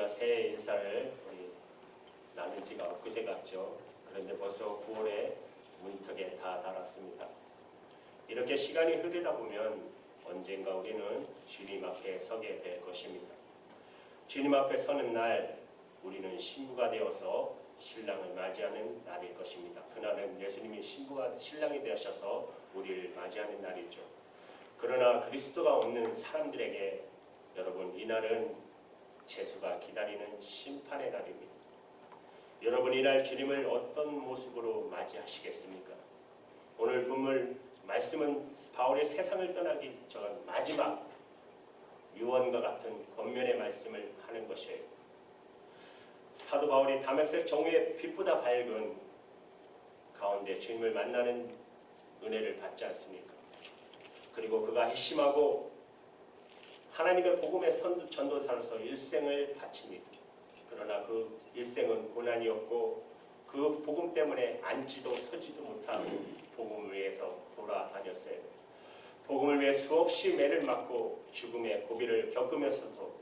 우리가 새해 인사를 나눈 지가 엊그제 같죠. 그런데 벌써 9월에 문턱에 다 달았습니다. 이렇게 시간이 흐르다 보면 언젠가 우리는 주님 앞에 서게 될 것입니다. 주님 앞에 서는 날 우리는 신부가 되어서 신랑을 맞이하는 날일 것입니다. 그날은 예수님이 신랑이 되셔서 우리를 맞이하는 날이죠. 그러나 그리스도가 없는 사람들에게 여러분, 이날은 재수가 기다리는 심판의 날입니다. 여러분, 이날 주님을 어떤 모습으로 맞이하시겠습니까? 오늘 본문 말씀은 바울의 세상을 떠나기 전 마지막 유언과 같은 권면의 말씀을 하는 것이에요. 사도 바울이 다메섹 정오의 빛보다 밝은 가운데 주님을 만나는 은혜를 받지 않습니까? 그리고 그가 핵심하고 하나님의 복음의 전도사로서 일생을 바칩니다. 그러나 그 일생은 고난이었고 그 복음 때문에 앉지도 서지도 못한 복음을 위해서 돌아다녔어요. 복음을 위해 수없이 매를 맞고 죽음의 고비를 겪으면서도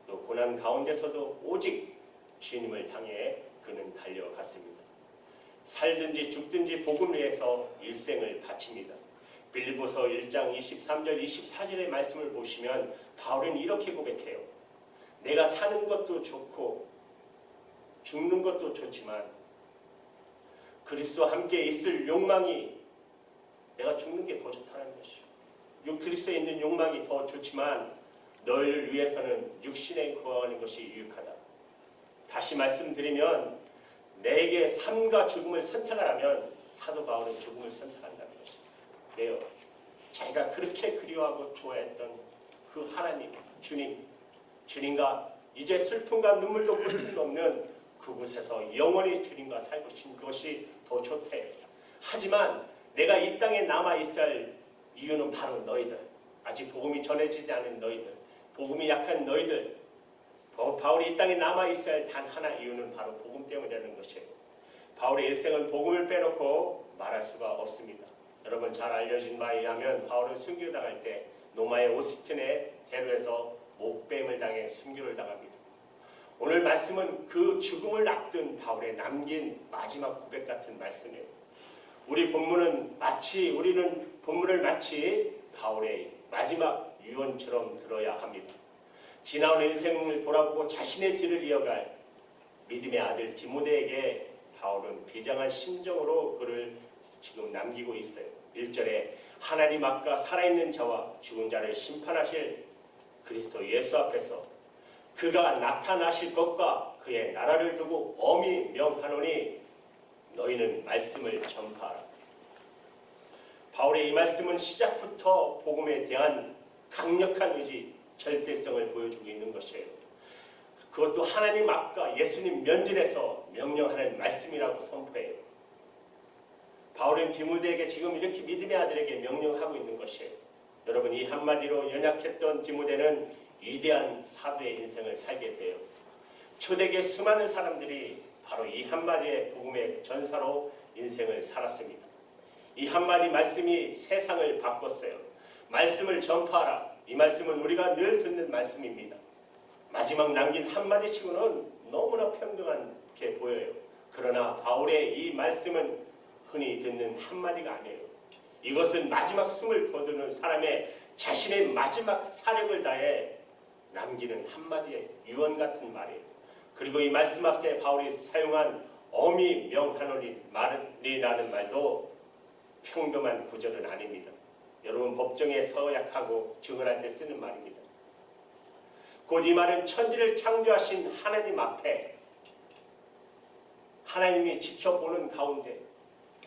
또 고난 가운데서도 오직 주님을 향해 그는 달려갔습니다. 살든지 죽든지 복음을 위해서 일생을 바칩니다. 빌립보서 1장 23절 24절의 말씀을 보시면 바울은 이렇게 고백해요. 내가 사는 것도 좋고 죽는 것도 좋지만 그리스도와 함께 있을 욕망이, 내가 죽는 게 더 좋다는 것이요. 그리스도에 있는 욕망이 더 좋지만 너희를 위해서는 육신에 구하는 것이 유익하다. 다시 말씀드리면 내게 삶과 죽음을 선택하라면 사도 바울은 죽음을 선택한다는 것입니다. 왜요? 자기가 그렇게 그리워하고 좋아했던 그 하나님, 주님과 이제 슬픔과 눈물도 볼 틈도 없는 그곳에서 영원히 주님과 살고 싶은 것이 더 좋대. 하지만 내가 이 땅에 남아있어야 할 이유는 바로 너희들, 아직 복음이 전해지지 않은 너희들, 복음이 약한 너희들, 바울이 이 땅에 남아있어야 할 단 하나 이유는 바로 복음 때문이라는 것이에요. 바울의 일생은 복음을 빼놓고 말할 수가 없습니다. 여러분, 잘 알려진 바에 의하면 바울은 순교 당할 때 노마의 오스틴의 대로에서 목뱀을 당해 순교를 당합니다. 오늘 말씀은 그 죽음을 앞둔 바울의 남긴 마지막 고백 같은 말씀이에요. 우리는 본문을 마치 바울의 마지막 유언처럼 들어야 합니다. 지나온 인생을 돌아보고 자신의 길을 이어갈 믿음의 아들 디모데에게 바울은 비장한 심정으로 그를 지금 남기고 있어요. 1절에 하나님 앞과 살아있는 자와 죽은 자를 심판하실 그리스도 예수 앞에서 그가 나타나실 것과 그의 나라를 두고 엄히 명하노니 너희는 말씀을 전파하라. 바울의 이 말씀은 시작부터 복음에 대한 강력한 의지, 절대성을 보여주고 있는 것이에요. 그것도 하나님 앞과 예수님 면전에서 명령하는 말씀이라고 선포해요. 바울은 디모데에게 지금 이렇게 믿음의 아들에게 명령하고 있는 것이에요. 여러분, 이 한마디로 연약했던 디모데는 위대한 사도의 인생을 살게 돼요. 초대교회 수많은 사람들이 바로 이 한마디의 복음의 전사로 인생을 살았습니다. 이 한마디 말씀이 세상을 바꿨어요. 말씀을 전파하라. 이 말씀은 우리가 늘 듣는 말씀입니다. 마지막 남긴 한마디치고는 너무나 평등하게 보여요. 그러나 바울의 이 말씀은 흔히 듣는 한마디가 아니에요. 이것은 마지막 숨을 거두는 사람의 자신의 마지막 사력을 다해 남기는 한마디의 유언 같은 말이에요. 그리고 이 말씀 앞에 바울이 사용한 엄히 명하노니라는 말도 평범한 구절은 아닙니다. 여러분, 법정에 서약하고 증언할 때 쓰는 말입니다. 곧 이 말은 천지를 창조하신 하나님 앞에 하나님이 지켜보는 가운데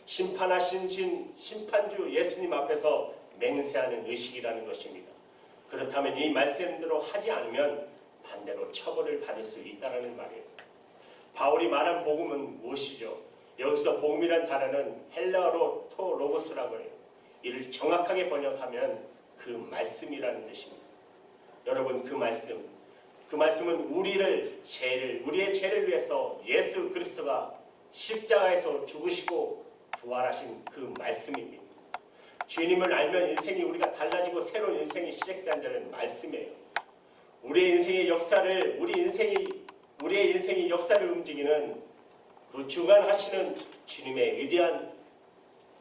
심판하신 심판주 예수님 앞에서 맹세하는 의식이라는 것입니다. 그렇다면 이 말씀대로 하지 않으면 반대로 처벌을 받을 수 있다는 말이에요. 바울이 말한 복음은 무엇이죠? 여기서 복음이란 단어는 헬라어로 토로고스라고 해요. 이를 정확하게 번역하면 그 말씀이라는 뜻입니다. 여러분, 그 말씀은 우리의 죄를 위해서 예수 그리스도가 십자가에서 죽으시고 부활하신 그 말씀입니다. 주님을 알면 인생이 우리가 달라지고 새로운 인생이 시작된다는 말씀이에요. 우리의 인생의 역사를 움직이는 그 주관하시는 주님의 위대한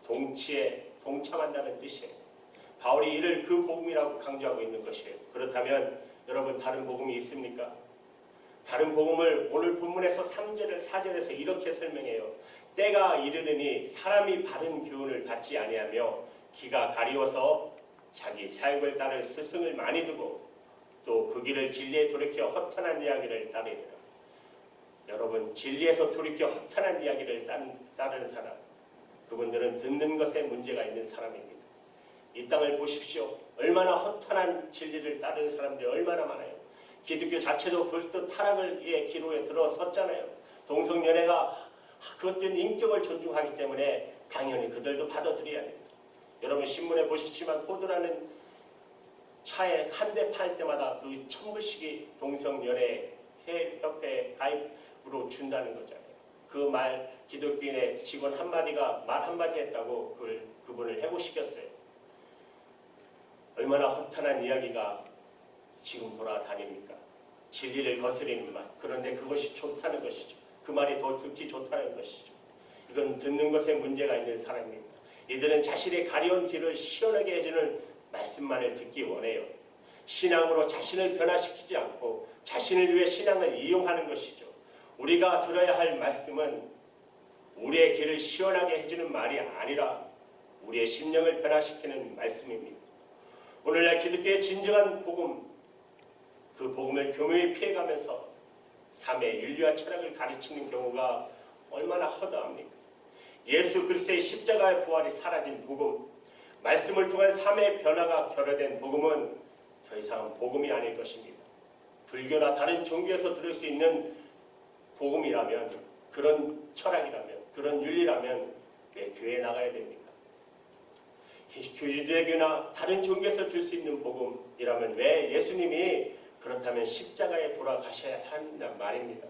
동치에 동참한다는 뜻이에요. 바울이 이를 그 복음이라고 강조하고 있는 것이에요. 그렇다면 여러분 다른 복음이 있습니까? 다른 복음을 오늘 본문에서 3절, 4절에서 이렇게 설명해요. 때가 이르느니 사람이 바른 교훈을 받지 아니하며 기가 가리워서 자기 사욕을 따를 스승을 많이 두고 또 그 길을 진리에 돌이켜 허탄한 이야기를 따르리라. 여러분 진리에서 돌이켜 허탄한 이야기를 따르는 사람, 그분들은 듣는 것에 문제가 있는 사람입니다. 이 땅을 보십시오. 얼마나 허탄한 진리를 따르는 사람들이 얼마나 많아요. 기독교 자체도 벌써 타락의 기로에 들어섰잖아요. 동성연애가 그것들은 인격을 존중하기 때문에 당연히 그들도 받아들여야 됩니다. 여러분 신문에 보셨지만 포드라는 차에 한 대 팔 때마다 그 1000불씩이 동성연애 협회 가입으로 준다는 거잖아요. 그 말 기독교인의 직원 한마디가 말 한마디 했다고 그분을 해고시켰어요. 얼마나 허탄한 이야기가 지금 돌아다닙니까? 진리를 거스리는 말. 그런데 그것이 좋다는 것이죠. 그 말이 더 듣기 좋다는 것이죠. 이건 듣는 것에 문제가 있는 사람입니다. 이들은 자신의 가려운 길을 시원하게 해주는 말씀만을 듣기 원해요. 신앙으로 자신을 변화시키지 않고 자신을 위해 신앙을 이용하는 것이죠. 우리가 들어야 할 말씀은 우리의 길을 시원하게 해주는 말이 아니라 우리의 심령을 변화시키는 말씀입니다. 오늘날 기독교의 진정한 복음, 그 복음을 교묘히 피해가면서 삶의 윤리와 철학을 가르치는 경우가 얼마나 허다합니까? 예수 그리스도의 십자가의 부활이 사라진 복음, 말씀을 통한 삶의 변화가 결여된 복음은 더 이상 복음이 아닐 것입니다. 불교나 다른 종교에서 들을 수 있는 복음이라면, 그런 철학이라면, 그런 윤리라면 왜 교회에 나가야 됩니까? 유대교나 다른 종교에서 줄 수 있는 복음이라면 왜 예수님이 그렇다면 십자가에 돌아가셔야 한단 말입니다.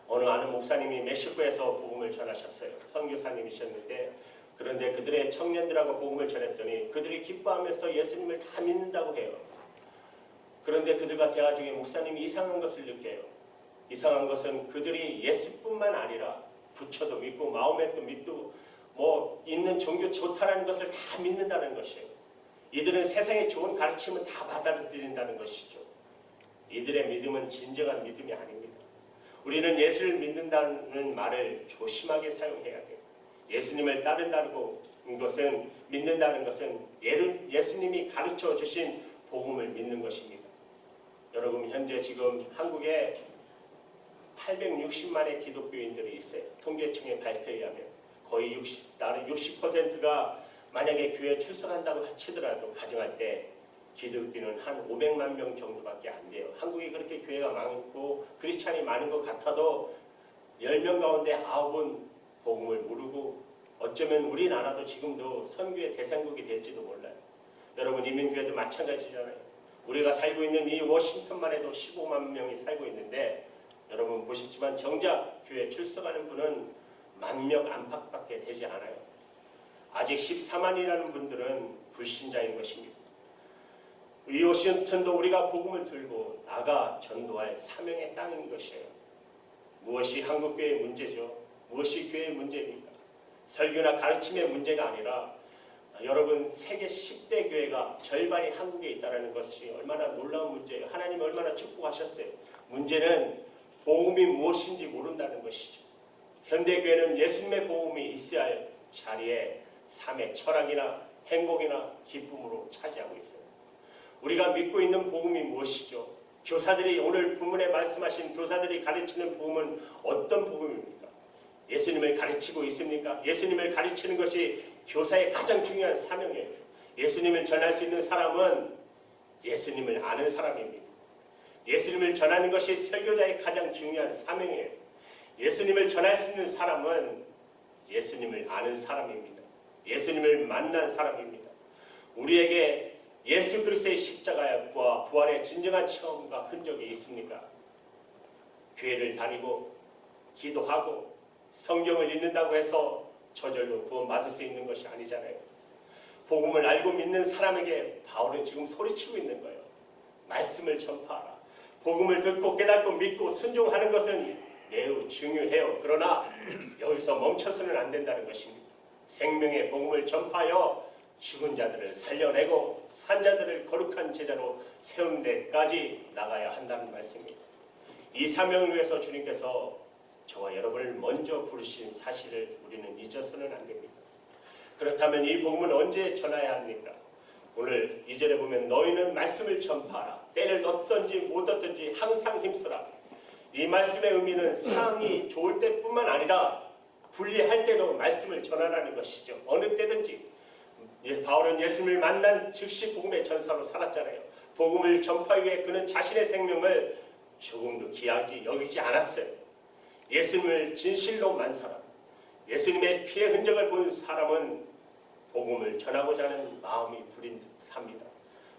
어느 아는 목사님이 멕시코에서 복음을 전하셨어요. 선교사님이셨는데 그런데 그들의 청년들하고 복음을 전했더니 그들이 기뻐하면서 예수님을 다 믿는다고 해요. 그런데 그들과 대화 중에 목사님이 이상한 것을 느껴요. 이상한 것은 그들이 예수뿐만 아니라 부처도 믿고 마호멧도 믿고 있는 종교 좋다라는 것을 다 믿는다는 것이에요. 이들은 세상의 좋은 가르침은 다 받아들인다는 것이죠. 이들의 믿음은 진정한 믿음이 아닙니다. 우리는 예수를 믿는다는 말을 조심하게 사용해야 돼요. 예수님을 따른다는 것은, 믿는다는 것은 예수님이 가르쳐 주신 복음을 믿는 것입니다. 여러분 현재 지금 한국에 860만의 기독교인들이 있어요. 통계청의 발표에 의하면 거의 60%가 만약에 교회에 출석한다고 치더라도 가정할 때 기독교는 한 500만 명 정도밖에 안 돼요. 한국이 그렇게 교회가 많고 크리스찬이 많은 것 같아도 10명 가운데 9은 복음을 모르고 어쩌면 우리나라도 지금도 선교의 대상국이 될지도 몰라요. 여러분 이민교회도 마찬가지잖아요. 우리가 살고 있는 이 워싱턴만 해도 15만 명이 살고 있는데 여러분 보셨지만 정작 교회 출석하는 분은 10,000명 안팎밖에 되지 않아요. 아직 14만이라는 분들은 불신자인 것입니다. 이 워싱턴도 우리가 복음을 들고 나가 전도할 사명의 땅인 것이에요. 무엇이 한국교회의 문제죠? 무엇이 교회의 문제입니까? 설교나 가르침의 문제가 아니라 여러분 세계 10대 교회가 절반이 한국에 있다는 것이 얼마나 놀라운 문제예요. 하나님이 얼마나 축복하셨어요. 문제는 복음이 무엇인지 모른다는 것이죠. 현대교회는 예수님의 복음이 있어야 할 자리에 삶의 철학이나 행복이나 기쁨으로 차지하고 있어요. 우리가 믿고 있는 복음이 무엇이죠? 교사들이 오늘 본문에 말씀하신 교사들이 가르치는 복음은 어떤 복음입니까? 예수님을 가르치고 있습니까? 예수님을 가르치는 것이 교사의 가장 중요한 사명이에요. 예수님을 전할 수 있는 사람은 예수님을 아는 사람입니다. 예수님을 전하는 것이 설교자의 가장 중요한 사명이에요. 예수님을 전할 수 있는 사람은 예수님을 아는 사람입니다. 예수님을 만난 사람입니다. 우리에게 예수 그리스도의 십자가와 부활의 진정한 체험과 흔적이 있습니까? 교회를 다니고 기도하고 성경을 읽는다고 해서 저절로 구원받을 수 있는 것이 아니잖아요. 복음을 알고 믿는 사람에게 바울은 지금 소리치고 있는 거예요. 말씀을 전파하라. 복음을 듣고 깨닫고 믿고 순종하는 것은 매우 중요해요. 그러나 여기서 멈춰서는 안 된다는 것입니다. 생명의 복음을 전파하여 죽은 자들을 살려내고 산 자들을 거룩한 제자로 세우는 데까지 나가야 한다는 말씀입니다. 이 사명을 위해서 주님께서 저와 여러분을 먼저 부르신 사실을 우리는 잊어서는 안 됩니다. 그렇다면 이 복음은 언제 전해야 합니까? 오늘 2절에 보면 너희는 말씀을 전파하라. 때를 얻든지 못 얻든지 항상 힘쓰라. 이 말씀의 의미는 상황이 좋을 때뿐만 아니라 불리할 때도 말씀을 전하라는 것이죠. 어느 때든지. 바울은 예수님을 만난 즉시 복음의 전사로 살았잖아요. 복음을 전파 위해 그는 자신의 생명을 조금도 귀하게 여기지 않았어요. 예수님을 진실로 만 사람, 예수님의 피의 흔적을 본 사람은 복음을 전하고자 하는 마음이 부린 듯합니다.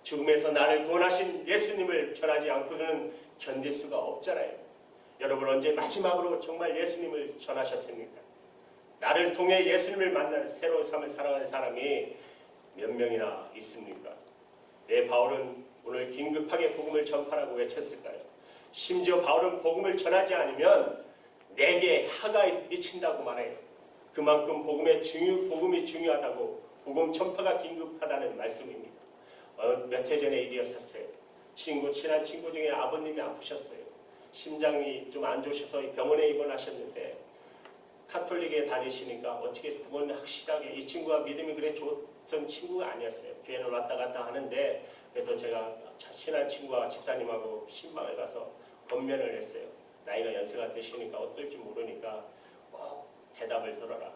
죽음에서 나를 구원하신 예수님을 전하지 않고는 견딜 수가 없잖아요. 여러분 언제 마지막으로 정말 예수님을 전하셨습니까? 나를 통해 예수님을 만난 새로운 삶을 살아가는 사람이 몇 명이나 있습니까? 왜 바울은 오늘 긴급하게 복음을 전파라고 외쳤을까요? 심지어 바울은 복음을 전하지 않으면 내게 하가 미친다고 말해요. 그만큼 복음이 중요하다고, 복음 전파가 긴급하다는 말씀입니다. 몇 해 전의 일이었었어요. 친한 친구 중에 아버님이 아프셨어요. 심장이 좀 안 좋으셔서 병원에 입원하셨는데 카톨릭에 다니시니까 어떻게 그건 확실하게 이 친구가 믿음이 그래 좋던 친구가 아니었어요. 교회는 왔다 갔다 하는데 그래서 제가 친한 친구와 집사님하고 신방을 가서 권면을 했어요. 나이가 연세가 드시니까 어떨지 모르니까 꼭 대답을 들어라.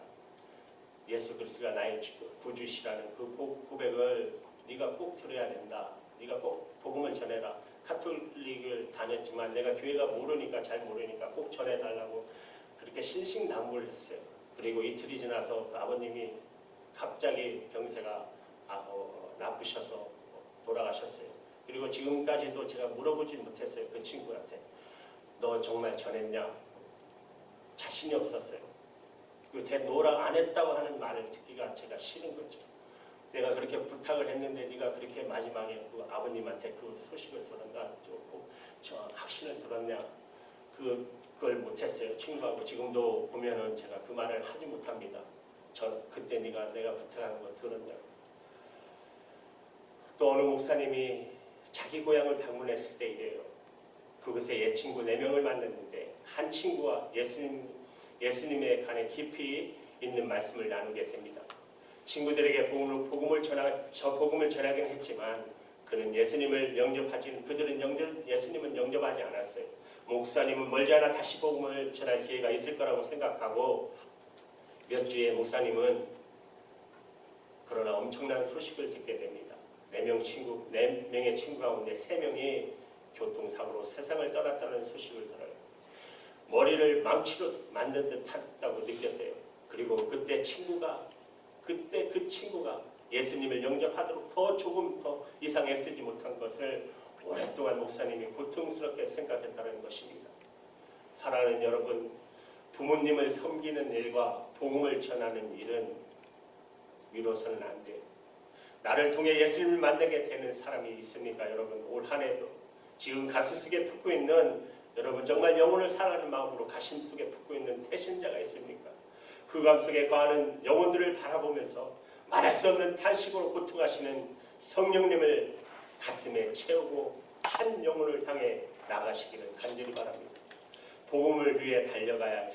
예수 그리스도가 나의 구주시라는 그 고백을 네가 꼭 들어야 된다. 네가 꼭 복음을 전해라. 카톨릭을 다녔지만 내가 교회가 모르니까 잘 모르니까 꼭 전해달라고 그렇게 신신당부를 했어요. 그리고 이틀이 지나서 그 아버님이 갑자기 병세가 나쁘셔서 돌아가셨어요. 그리고 지금까지도 제가 물어보지 못했어요. 그 친구한테 너 정말 전했냐? 자신이 없었어요. 그 노랑 안 했다고 하는 말을 듣기가 제가 싫은 거죠. 내가 그렇게 부탁을 했는데 네가 그렇게 마지막에 그 아버님한테 그 소식을 들었나? 저 확신을 들었냐? 그걸 못했어요. 친구하고 지금도 보면은 제가 그 말을 하지 못합니다. 그때 내가 부탁한 거 들었냐? 또 어느 목사님이 자기 고향을 방문했을 때 이래요. 그곳에 옛 친구 4명을 만났는데 한 친구와 예수님에 관해 깊이 있는 말씀을 나누게 됩니다. 친구들에게 복음을 전하긴 했지만 그들은 예수님을 영접하지 않았어요. 목사님은 멀지 않아 다시 복음을 전할 기회가 있을 거라고 생각하고 몇 주에 목사님은 그러나 엄청난 소식을 듣게 됩니다. 4명의 친구 가운데 3명이 교통사고로 세상을 떠났다는 소식을 들어요. 머리를 망치로 만든 듯하다고 느꼈대요. 그리고 그때 그 친구가 예수님을 영접하도록 조금 더 이상 애쓰지 못한 것을 오랫동안 목사님이 고통스럽게 생각했다는 것입니다. 사랑하는 여러분, 부모님을 섬기는 일과 복음을 전하는 일은 미뤄서는 안 돼요. 나를 통해 예수님을 만나게 되는 사람이 있습니까? 여러분, 올 한 해도 지금 가슴속에 품고 있는 여러분 정말 영혼을 사랑하는 마음으로 가슴속에 품고 있는 태신자가 있습니까? 그 감속에 거하는 영혼들을 바라보면서 말할 수 없는 탄식으로 고통하시는 성령님을 가슴에 채우고 한 영혼을 향해 나가시기를 간절히 바랍니다. 복음을 위해 달려가야 할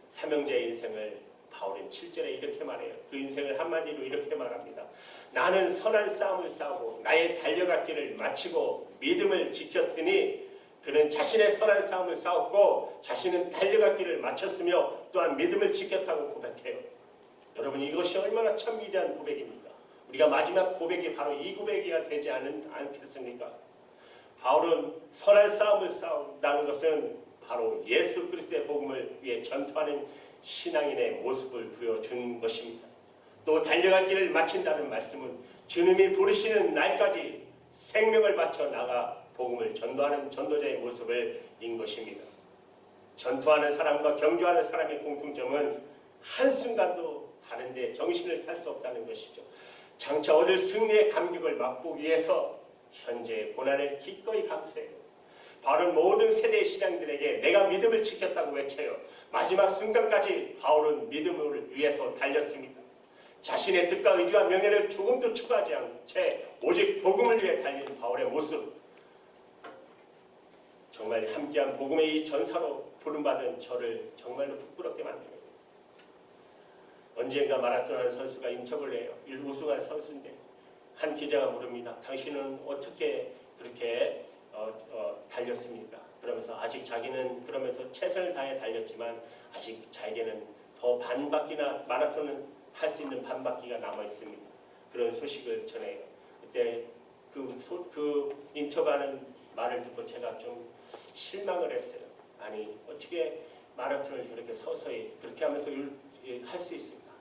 사명자의 인생을 바울은 7절에 이렇게 말해요. 그 인생을 한마디로 이렇게 말합니다. 나는 선한 싸움을 싸우고 나의 달려갈 길을 마치고 믿음을 지켰으니 그는 자신의 선한 싸움을 싸웠고 자신은 달려갈 길을 마쳤으며 또한 믿음을 지켰다고 고백해요. 여러분 이것이 얼마나 참 위대한 고백입니까? 우리가 마지막 고백이 바로 이 고백이야 되지 않겠습니까? 바울은 선한 싸움을 싸운다는 것은 바로 예수 그리스도의 복음을 위해 전투하는 신앙인의 모습을 보여준 것입니다. 또 달려갈 길을 마친다는 말씀은 주님이 부르시는 날까지 생명을 바쳐 나가 복음을 전도하는 전도자의 모습을 인 것입니다. 전투하는 사람과 경주하는 사람의 공통점은 한순간도 다른데 정신을 팔 수 없다는 것이죠. 장차 얻을 승리의 감격을 맛보기 위해서 현재의 고난을 기꺼이 감수해요. 바울은 모든 세대의 신앙들에게 내가 믿음을 지켰다고 외쳐요. 마지막 순간까지 바울은 믿음을 위해서 달렸습니다. 자신의 뜻과 의지와 명예를 조금도 추구하지 않은 채 오직 복음을 위해 달린 바울의 모습, 정말 함께한 복음의 이 전사로 부름받은 저를 정말로 부끄럽게 만듭니다. 언젠가 마라톤하는 선수가 인터뷰를 해요. 우승한 선수인데 한 기자가 물습니다. 당신은 어떻게 그렇게 달렸습니까? 그러면서 아직 자기는 그러면서 최선을 다해 달렸지만 아직 자기는 더 반바퀴나 마라톤은 할 수 있는 반바퀴가 남아 있습니다. 그런 소식을 전해요. 그때 그 인터뷰하는 말을 듣고 제가 좀 실망을 했어요. 아니 어떻게 마라톤을 그렇게 서서히 그렇게 하면서 할 수 있을까?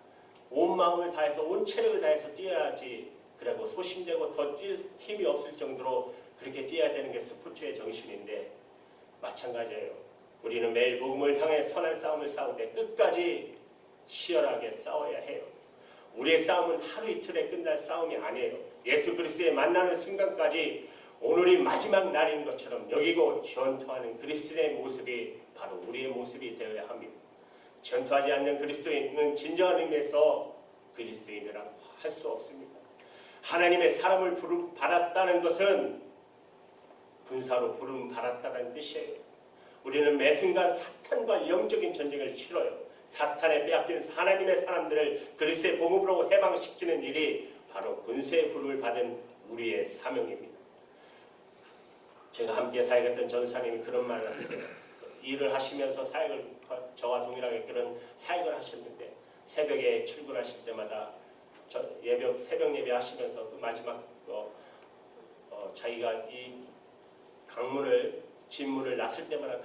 온 마음을 다해서 온 체력을 다해서 뛰어야지. 그리고 소심되고 더 뛸 힘이 없을 정도로 그렇게 뛰어야 되는 게 스포츠의 정신인데 마찬가지예요. 우리는 매일 복음을 향해 선한 싸움을 싸우되 끝까지 치열하게 싸워야 해요. 우리의 싸움은 하루 이틀에 끝날 싸움이 아니에요. 예수 그리스도에 만나는 순간까지 오늘이 마지막 날인 것처럼 여기고 전투하는 그리스도의 모습이 바로 우리의 모습이 되어야 합니다. 전투하지 않는 그리스도인은 진정한 의미에서 그리스도인이라고 할 수 없습니다. 하나님의 사람을 부름 받았다는 것은 군사로 부름 받았다는 뜻이에요. 우리는 매 순간 사탄과 영적인 전쟁을 치러요. 사탄에 빼앗긴 하나님의 사람들을 그리스도의 복음으로 해방시키는 일이 바로 군세의 부름을 받은 우리의 사명입니다. 제가 함께 사역했던 전사님이 그런 말을 했어요. 일을 하시면서 사역을 저와 동일하게 그런 사역을 하셨는데 새벽에 출근하실 때마다 새벽 예배 하시면서 그 마지막 자기가 이 진문을 놨을 때마다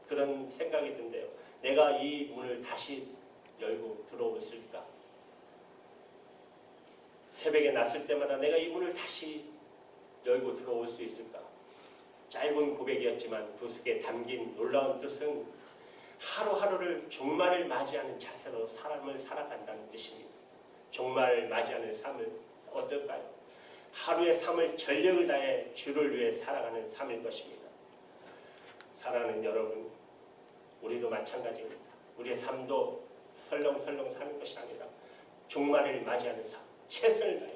그런 생각이 든대요. 내가 이 문을 다시 열고 들어올까? 새벽에 놨을 때마다 내가 이 문을 다시 열고 들어올 수 있을까? 짧은 고백이었지만 그 속에 담긴 놀라운 뜻은 하루하루를 종말을 맞이하는 자세로 사람을 살아간다는 뜻입니다. 종말을 맞이하는 삶을 어떨까요? 하루의 삶을 전력을 다해 주를 위해 살아가는 삶일 것입니다. 사랑하는 여러분, 우리도 마찬가지입니다. 우리의 삶도 설렁설렁 사는 것이 아니라 종말을 맞이하는 삶, 최선을 다해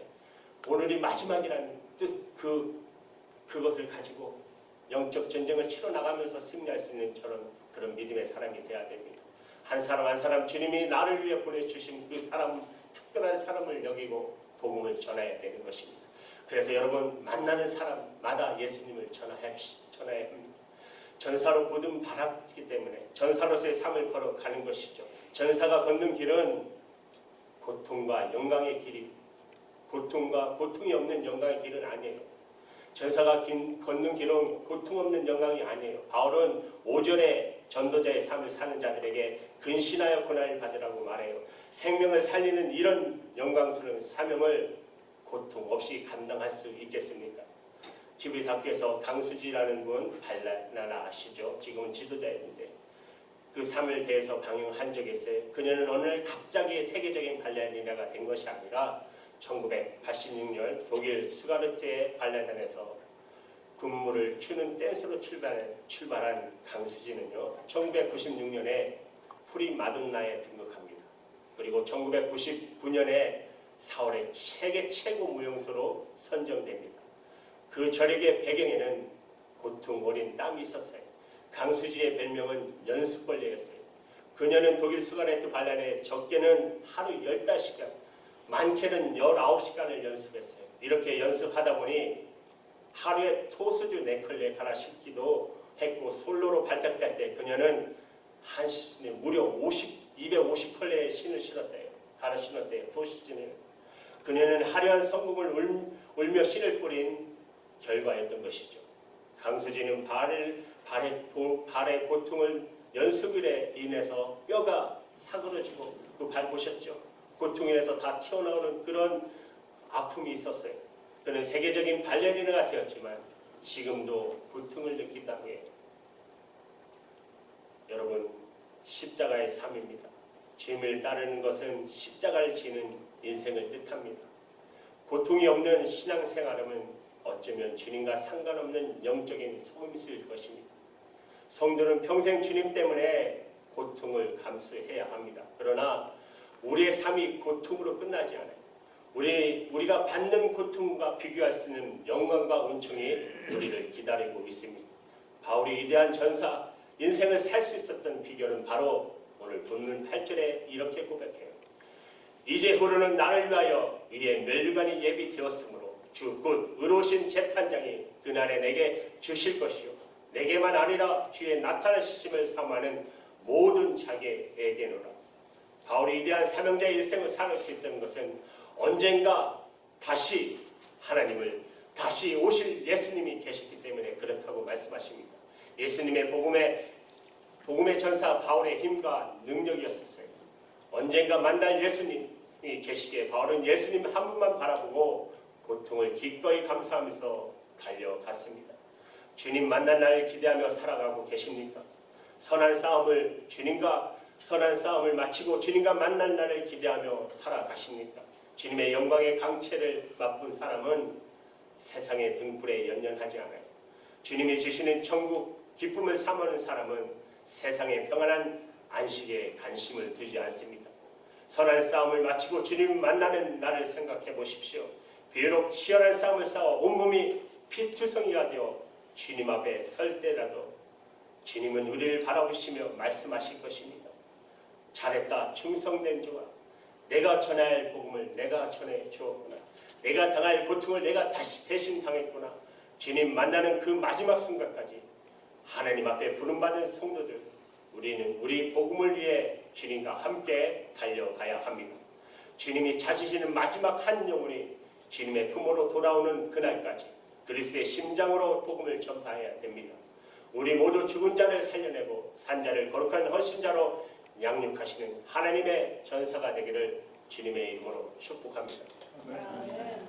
오늘이 마지막이라는 뜻, 그것을 가지고 영적 전쟁을 치러 나가면서 승리할 수 있는 그런 믿음의 사람이 되어야 됩니다. 한 사람 한 사람 주님이 나를 위해 보내주신 그 사람, 특별한 사람을 여기고 복음을 전해야 되는 것입니다. 그래서 여러분 만나는 사람마다 예수님을 전해야 합니다. 전사로 부름 받았기 때문에 전사로서의 삶을 걸어가는 것이죠. 전사가 걷는 길은 고통과 영광의 길이, 고통이 없는 영광의 길은 아니에요. 전사가 걷는 길은 고통 없는 영광이 아니에요. 바울은 5절에 전도자의 삶을 사는 자들에게 근신하여 고난을 받으라고 말해요. 생명을 살리는 이런 영광스러운 사명을 고통 없이 감당할 수 있겠습니까? 지브리학교에서 강수지라는 분 발라나 아시죠? 지금은 지도자였는데 그 삶을 대해서 방영한 적이 있어요. 그녀는 어느 날 갑자기 세계적인 발레리나가 된 것이 아니라 1986년 독일 슈가르트의 발레단에서 군무를 추는 댄스로 출발한 강수지는요, 1996년에 프리마돈나에 등극합니다. 그리고 1999년에 4월에 세계 최고 무용수로 선정됩니다. 그 절약의 배경에는 고통 어린 땀이 있었어요. 강수지의 별명은 연습벌레였어요. 그녀는 독일 슈가르트 발레단에 적게는 하루 15시간, 많게는 19시간을 연습했어요. 이렇게 연습하다 보니 하루에 토수주 4컬레 갈아 신기도 했고 솔로로 발탁될 때 그녀는 한 시즌에 무려 250컬레의 신을 신었대요. 갈아 신었대요. 토시즌에. 그녀는 화려한 성공을 울며 신을 뿌린 결과였던 것이죠. 강수지는 발의 고통을 연습일에 인해서 뼈가 사그러지고 그 발 보셨죠? 고통에 인해서 다 튀어나오는 그런 아픔이 있었어요. 그는 세계적인 발레리나가 되었지만 지금도 고통을 느낀다고 해요. 여러분, 십자가의 삶입니다. 주님을 따르는 것은 십자가를 지는 인생을 뜻합니다. 고통이 없는 신앙생활은 어쩌면 주님과 상관없는 영적인 속임수일 것입니다. 성도는 평생 주님 때문에 고통을 감수해야 합니다. 그러나 우리의 삶이 고통으로 끝나지 않아요. 우리가 받는 고통과 비교할 수 있는 영광과 은총이 우리를 기다리고 있습니다. 바울이 위대한 전사, 인생을 살 수 있었던 비결은 바로 오늘 본문 8절에 이렇게 고백해요. 이제 후로는 나를 위하여 위에 면류관이 예비되었으므로 주 곧 의로우신 재판장이 그날에 내게 주실 것이요 내게만 아니라 주의 나타나심을 사모하는 모든 자에게노라. 바울이 위대한 사명자의 일생을 살 수 있던 것은 언젠가 다시 하나님을 다시 오실 예수님이 계셨기 때문에 그렇다고 말씀하십니다. 예수님의 복음의 전사 바울의 힘과 능력이었어요. 언젠가 만날 예수님이 계시기에 바울은 예수님 한 분만 바라보고 고통을 기꺼이 감사하면서 달려갔습니다. 주님 만날 날을 기대하며 살아가고 계십니까? 선한 싸움을 마치고 주님과 만날 날을 기대하며 살아가십니까? 주님의 영광의 강체를 맛본 사람은 세상의 등불에 연연하지 않아요. 주님이 주시는 천국 기쁨을 사모하는 사람은 세상의 평안한 안식에 관심을 두지 않습니다. 선한 싸움을 마치고 주님 만나는 날을 생각해 보십시오. 비록 치열한 싸움을 싸워 온몸이 피투성이가 되어 주님 앞에 설 때라도 주님은 우리를 바라보시며 말씀하실 것입니다. 잘했다 충성된 자와 내가 전해야 할 복음을 내가 전해 주었구나. 내가 당할 고통을 내가 다시 대신 당했구나. 주님 만나는 그 마지막 순간까지 하나님 앞에 부름받은 성도들, 우리는 우리 복음을 위해 주님과 함께 달려가야 합니다. 주님이 찾으시는 마지막 한 영혼이 주님의 품으로 돌아오는 그날까지 그리스도의 심장으로 복음을 전파해야 됩니다. 우리 모두 죽은 자를 살려내고 산 자를 거룩한 헌신자로 양육하시는 하나님의 전사가 되기를 주님의 이름으로 축복합니다. 아멘.